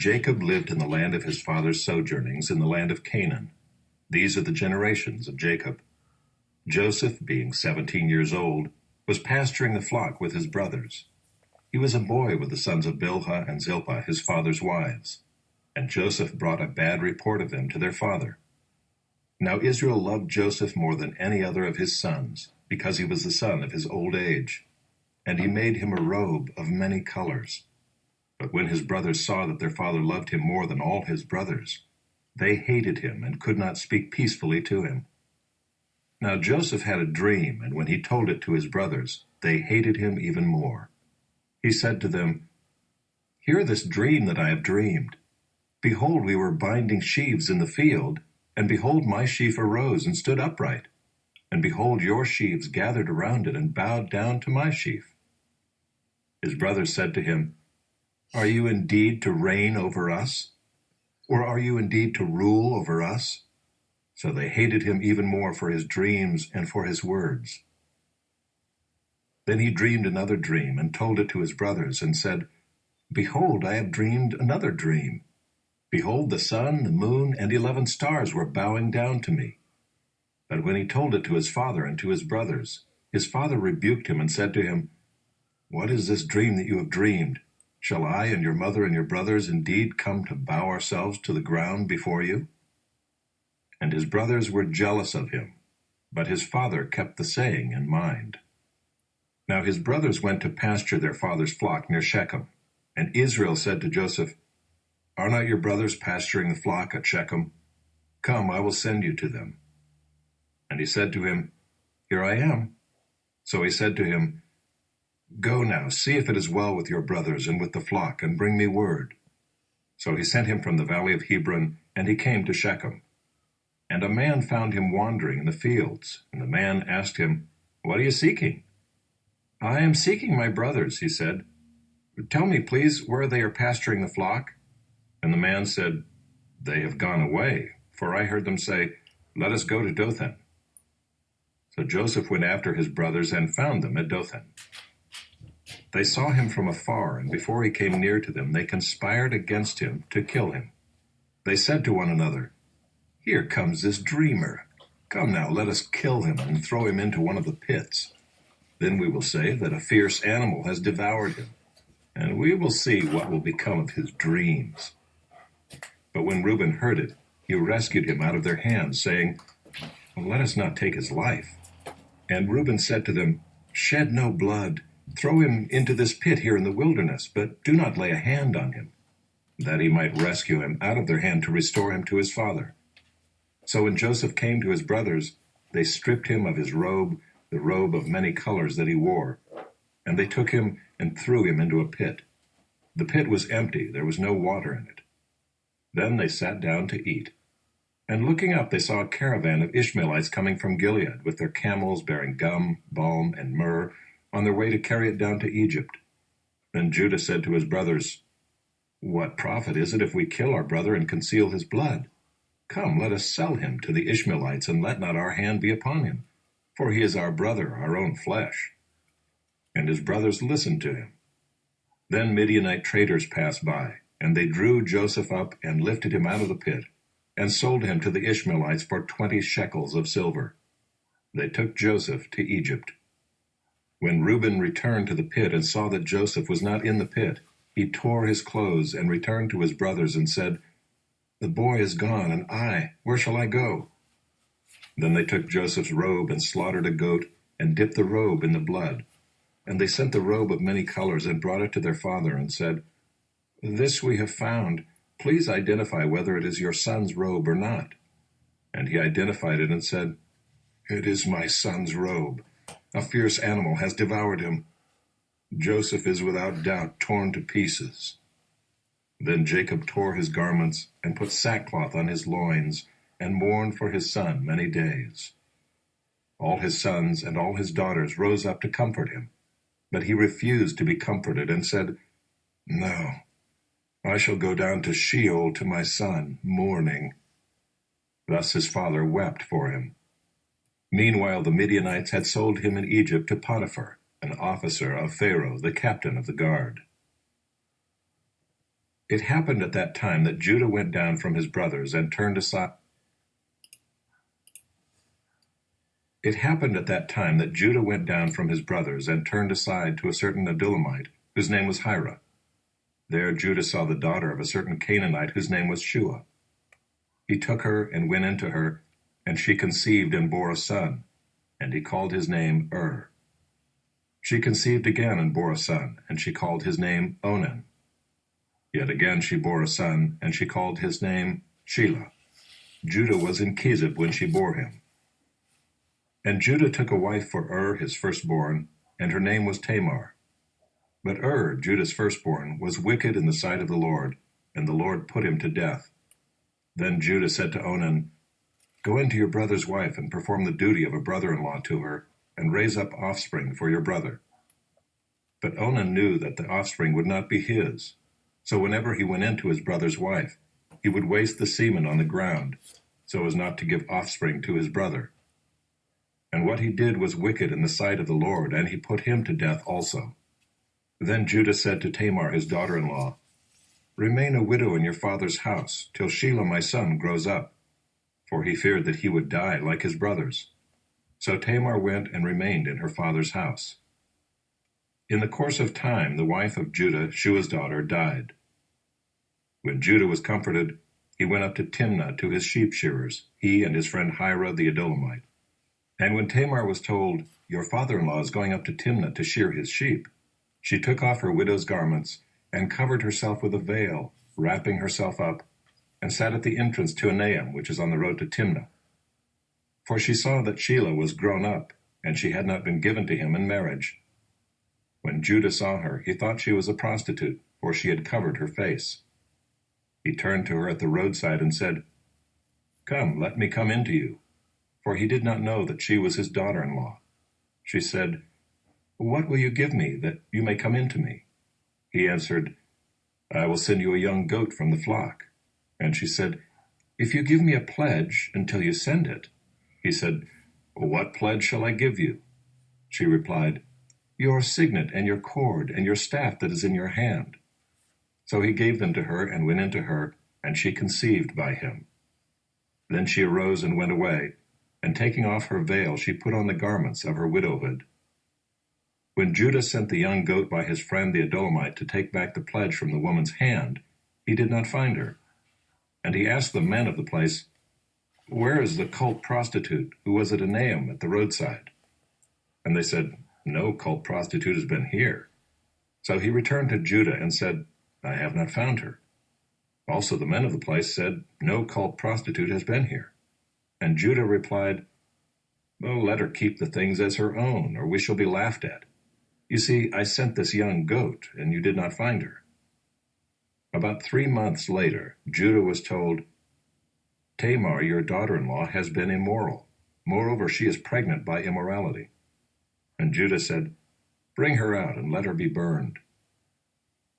Jacob lived in the land of his father's sojournings in the land of Canaan. These are the generations of Jacob. Joseph, being 17 years old, was pasturing the flock with his brothers. He was a boy with the sons of Bilhah and Zilpah, his father's wives. And Joseph brought a bad report of them to their father. Now Israel loved Joseph more than any other of his sons, because he was the son of his old age. And he made him a robe of many colors. But when his brothers saw that their father loved him more than all his brothers, they hated him and could not speak peacefully to him. Now Joseph had a dream, and when he told it to his brothers, they hated him even more. He said to them, "Hear this dream that I have dreamed. Behold, we were binding sheaves in the field, and behold, my sheaf arose and stood upright. And behold, your sheaves gathered around it and bowed down to my sheaf." His brothers said to him, "Are you indeed to reign over us? Or are you indeed to rule over us?" So they hated him even more for his dreams and for his words. Then he dreamed another dream and told it to his brothers and said, "Behold, I have dreamed another dream. Behold, the sun, the moon, and 11 stars were bowing down to me." But when he told it to his father and to his brothers, his father rebuked him and said to him, "What is this dream that you have dreamed? Shall I and your mother and your brothers indeed come to bow ourselves to the ground before you?" And his brothers were jealous of him, but his father kept the saying in mind. Now his brothers went to pasture their father's flock near Shechem. And Israel said to Joseph, "Are not your brothers pasturing the flock at Shechem? Come, I will send you to them." And he said to him, "Here I am." So he said to him, "Go now, see if it is well with your brothers and with the flock, and bring me word." So he sent him from the valley of Hebron, and he came to Shechem. And a man found him wandering in the fields, and the man asked him, "What are you seeking?" "I am seeking my brothers," he said. "Tell me, please, where they are pasturing the flock." And the man said, "They have gone away, for I heard them say, 'Let us go to Dothan.'" So Joseph went after his brothers and found them at Dothan. They saw him from afar, and before he came near to them, they conspired against him to kill him. They said to one another, "Here comes this dreamer. Come now, let us kill him and throw him into one of the pits. Then we will say that a fierce animal has devoured him, and we will see what will become of his dreams." But when Reuben heard it, he rescued him out of their hands, saying, "Let us not take his life." And Reuben said to them, "Shed no blood. Throw him into this pit here in the wilderness, but do not lay a hand on him," that he might rescue him out of their hand to restore him to his father. So when Joseph came to his brothers, they stripped him of his robe, the robe of many colors that he wore, and they took him and threw him into a pit. The pit was empty, there was no water in it. Then they sat down to eat. And looking up, they saw a caravan of Ishmaelites coming from Gilead, with their camels bearing gum, balm, and myrrh, on their way to carry it down to Egypt. Then Judah said to his brothers, "What profit is it if we kill our brother and conceal his blood? Come, let us sell him to the Ishmaelites, and let not our hand be upon him, for he is our brother, our own flesh." And his brothers listened to him. Then Midianite traders passed by, and they drew Joseph up and lifted him out of the pit, and sold him to the Ishmaelites for 20 shekels of silver. They took Joseph to Egypt. When Reuben returned to the pit and saw that Joseph was not in the pit, he tore his clothes and returned to his brothers and said, "The boy is gone, and where shall I go?" Then they took Joseph's robe and slaughtered a goat and dipped the robe in the blood. And they sent the robe of many colors and brought it to their father and said, "This we have found. Please identify whether it is your son's robe or not." And he identified it and said, "It is my son's robe. A fierce animal has devoured him. Joseph is without doubt torn to pieces." Then Jacob tore his garments and put sackcloth on his loins and mourned for his son many days. All his sons and all his daughters rose up to comfort him, but he refused to be comforted and said, "No, I shall go down to Sheol to my son, mourning." Thus his father wept for him. Meanwhile the Midianites had sold him in Egypt to Potiphar, an officer of Pharaoh, the captain of the guard. It happened at that time that Judah went down from his brothers and turned aside. It happened at that time that Judah went down from his brothers and turned aside to a certain Adullamite, whose name was Hira. There Judah saw the daughter of a certain Canaanite whose name was Shua. He took her and went into her, and she conceived and bore a son, and he called his name She conceived again and bore a son, and she called his name Onan. Yet again she bore a son, and she called his name Shelah. Judah was in Chezib when she bore him. And Judah took a wife for his firstborn, and her name was Tamar. But Judah's firstborn, was wicked in the sight of the Lord, and the Lord put him to death. Then Judah said to Onan, Go into your brother's wife and perform the duty of a brother-in-law to her, and raise up offspring for your brother. But Onan knew that the offspring would not be his. So whenever he went into his brother's wife, he would waste the semen on the ground, so as not to give offspring to his brother. And what he did was wicked in the sight of the Lord, and he put him to death also. Then Judah said to Tamar his daughter-in-law, Remain a widow in your father's house, till Shelah my son grows up. For he feared that he would die like his brothers. So Tamar went and remained in her father's house. In the course of time the wife of Judah, Shua's daughter, died. When Judah was comforted, he went up to Timnah to his sheep shearers, he and his friend Hira the Adullamite. And when Tamar was told, Your father-in-law is going up to Timnah to shear his sheep, she took off her widow's garments and covered herself with a veil, wrapping herself up, and sat at the entrance to Enaim, which is on the road to Timnah. For she saw that Shelah was grown up, and she had not been given to him in marriage. When Judah saw her, he thought she was a prostitute, for she had covered her face. He turned to her at the roadside and said, Come, let me come in to you. For he did not know that she was his daughter-in-law. She said, What will you give me, that you may come in to me? He answered, I will send you a young goat from the flock. And she said, If you give me a pledge until you send it. He said, What pledge shall I give you? She replied, Your signet and your cord and your staff that is in your hand. So he gave them to her and went into her, and she conceived by him. Then she arose and went away, and taking off her veil, she put on the garments of her widowhood. When Judah sent the young goat by his friend the Adullamite to take back the pledge from the woman's hand, he did not find her. And he asked the men of the place, Where is the cult prostitute who was at Enaim at the roadside? And they said, No cult prostitute has been here. So he returned to Judah and said, I have not found her. Also the men of the place said, No cult prostitute has been here. And Judah replied, Let her keep the things as her own, or we shall be laughed at. You see, I sent this young goat, and you did not find her. About 3 months later, Judah was told, Tamar, your daughter-in-law, has been immoral. Moreover, she is pregnant by immorality. And Judah said, Bring her out, and let her be burned.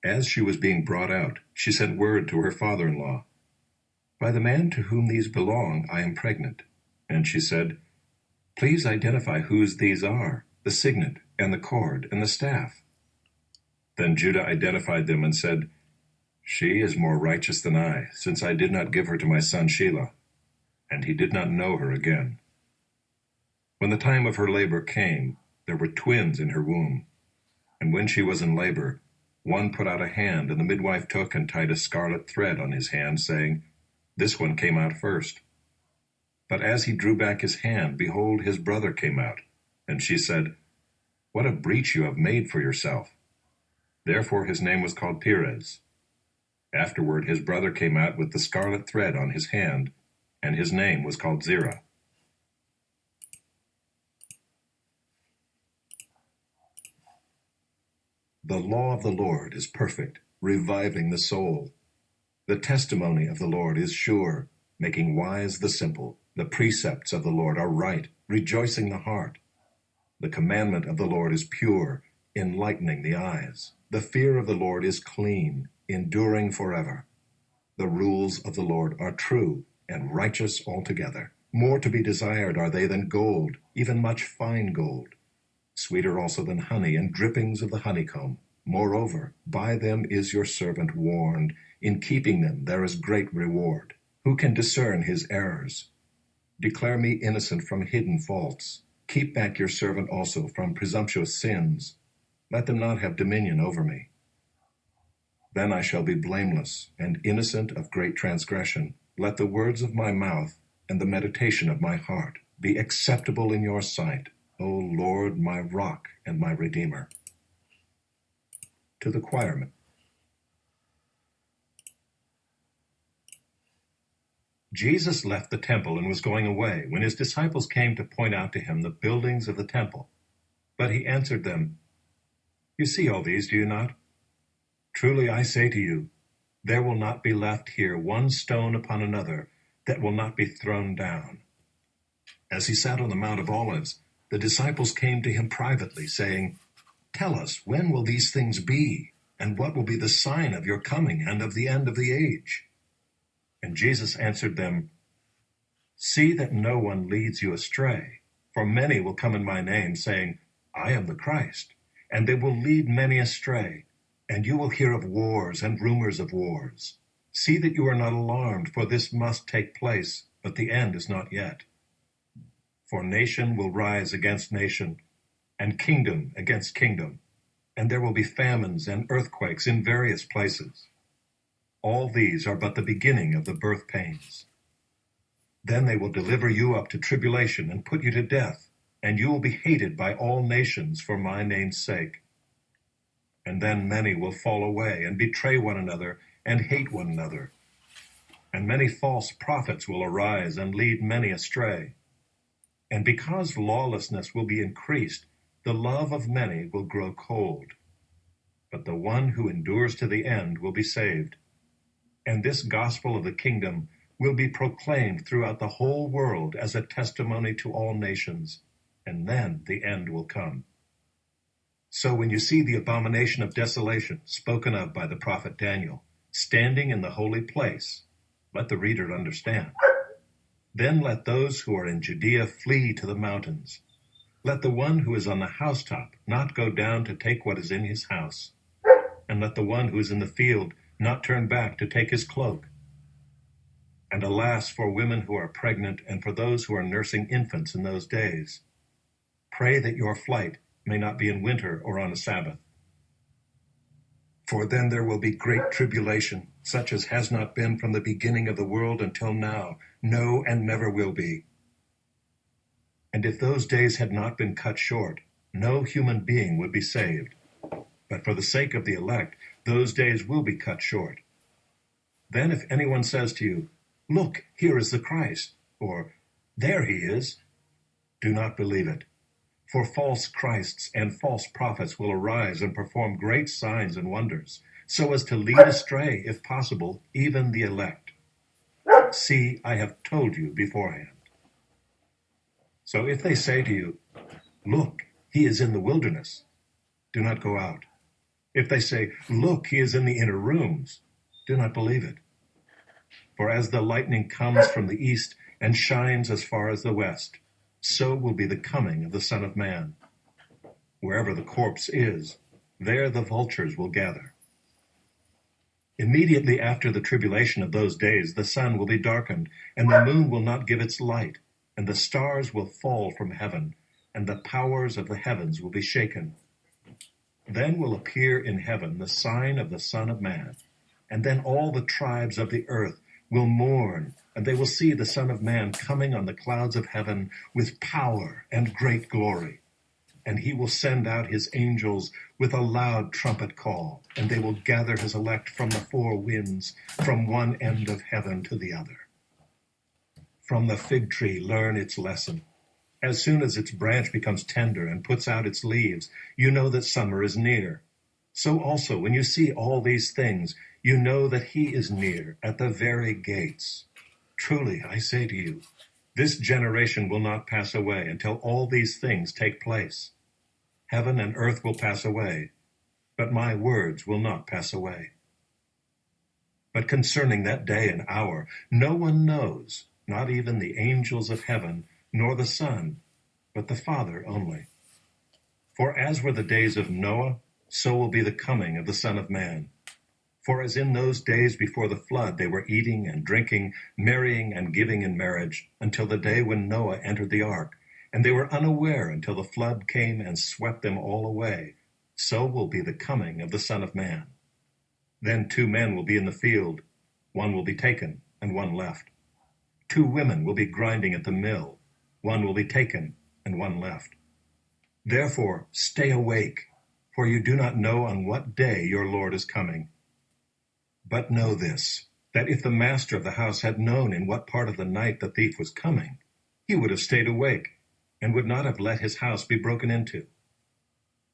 As she was being brought out, she sent word to her father-in-law, By the man to whom these belong, I am pregnant. And she said, Please identify whose these are, the signet, and the cord, and the staff. Then Judah identified them and said, She is more righteous than I, since I did not give her to my son Shelah. And he did not know her again. When the time of her labor came, there were twins in her womb. And when she was in labor, one put out a hand, and the midwife took and tied a scarlet thread on his hand, saying, This one came out first. But as he drew back his hand, behold, his brother came out. And she said, What a breach you have made for yourself. Therefore his name was called Perez. Afterward his brother came out with the scarlet thread on his hand, and his name was called Zerah. The law of the Lord is perfect, reviving the soul. The testimony of the Lord is sure, making wise the simple. The precepts of the Lord are right, rejoicing the heart. The commandment of the Lord is pure, enlightening the eyes. The fear of the Lord is clean, enduring forever. The rules of the Lord are true and righteous altogether. More to be desired are they than gold, even much fine gold. Sweeter also than honey and drippings of the honeycomb. Moreover, by them is your servant warned. In keeping them there is great reward. Who can discern his errors? Declare me innocent from hidden faults. Keep back your servant also from presumptuous sins. Let them not have dominion over me. Then I shall be blameless and innocent of great transgression. Let the words of my mouth and the meditation of my heart be acceptable in your sight, O Lord, my rock and my redeemer. To the choirmen. Jesus left the temple and was going away when his disciples came to point out to him the buildings of the temple. But he answered them, "You see all these, do you not? Truly I say to you, there will not be left here one stone upon another that will not be thrown down." As he sat on the Mount of Olives, the disciples came to him privately, saying, "Tell us, when will these things be? And what will be the sign of your coming and of the end of the age?" And Jesus answered them, "See that no one leads you astray, for many will come in my name, saying, 'I am the Christ,' and they will lead many astray. And you will hear of wars and rumors of wars. See that you are not alarmed, for this must take place, but the end is not yet. For nation will rise against nation, and kingdom against kingdom, and there will be famines and earthquakes in various places. All these are but the beginning of the birth pains. Then they will deliver you up to tribulation and put you to death, and you will be hated by all nations for my name's sake. And then many will fall away and betray one another and hate one another. And many false prophets will arise and lead many astray. And because lawlessness will be increased, the love of many will grow cold. But the one who endures to the end will be saved. And this gospel of the kingdom will be proclaimed throughout the whole world as a testimony to all nations, and then the end will come. So when you see the abomination of desolation spoken of by the prophet Daniel standing in the holy place, let the reader understand. Then let those who are in Judea flee to the mountains. Let the one who is on the housetop not go down to take what is in his house. And let the one who is in the field not turn back to take his cloak. And alas for women who are pregnant and for those who are nursing infants in those days. Pray that your flight may not be in winter or on a Sabbath. For then there will be great tribulation, such as has not been from the beginning of the world until now, no, and never will be. And if those days had not been cut short, no human being would be saved. But for the sake of the elect, those days will be cut short. Then if anyone says to you, 'Look, here is the Christ,' or 'There he is,' do not believe it. For false Christs and false prophets will arise and perform great signs and wonders, so as to lead astray, if possible, even the elect. See, I have told you beforehand. So if they say to you, 'Look, he is in the wilderness,' do not go out. If they say, 'Look, he is in the inner rooms,' do not believe it. For as the lightning comes from the east and shines as far as the west, so will be the coming of the Son of Man. Wherever the corpse is, there the vultures will gather. Immediately after the tribulation of those days, the sun will be darkened, and the moon will not give its light, and the stars will fall from heaven, and the powers of the heavens will be shaken. Then will appear in heaven the sign of the Son of Man, and then all the tribes of the earth will mourn, and they will see the Son of Man coming on the clouds of heaven with power and great glory. And he will send out his angels with a loud trumpet call, and they will gather his elect from the four winds, from one end of heaven to the other. From the fig tree learn its lesson. As soon as its branch becomes tender and puts out its leaves, you know that summer is near. So also, when you see all these things, you know that he is near at the very gates. Truly, I say to you, this generation will not pass away until all these things take place. Heaven and earth will pass away, but my words will not pass away. But concerning that day and hour, no one knows, not even the angels of heaven, nor the Son, but the Father only. For as were the days of Noah, so will be the coming of the Son of Man. For as in those days before the flood they were eating and drinking, marrying and giving in marriage, until the day when Noah entered the ark, and they were unaware until the flood came and swept them all away, so will be the coming of the Son of Man. Then 2 men will be in the field, one will be taken and one left. 2 women will be grinding at the mill, one will be taken and one left. Therefore stay awake, for you do not know on what day your Lord is coming. But know this, that if the master of the house had known in what part of the night the thief was coming, he would have stayed awake, and would not have let his house be broken into.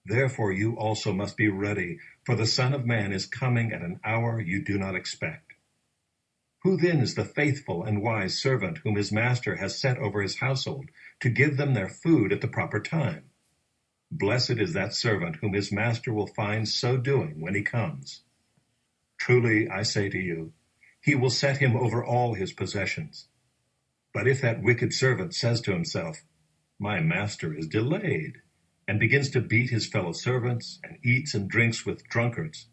Therefore you also must be ready, for the Son of Man is coming at an hour you do not expect. Who then is the faithful and wise servant whom his master has set over his household to give them their food at the proper time? Blessed is that servant whom his master will find so doing when he comes. Truly, I say to you, he will set him over all his possessions. But if that wicked servant says to himself, my master is delayed, and begins to beat his fellow servants, and eats and drinks with drunkards,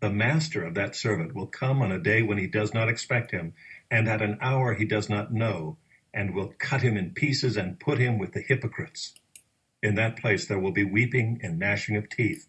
the master of that servant will come on a day when he does not expect him, and at an hour he does not know, and will cut him in pieces and put him with the hypocrites. In that place there will be weeping and gnashing of teeth.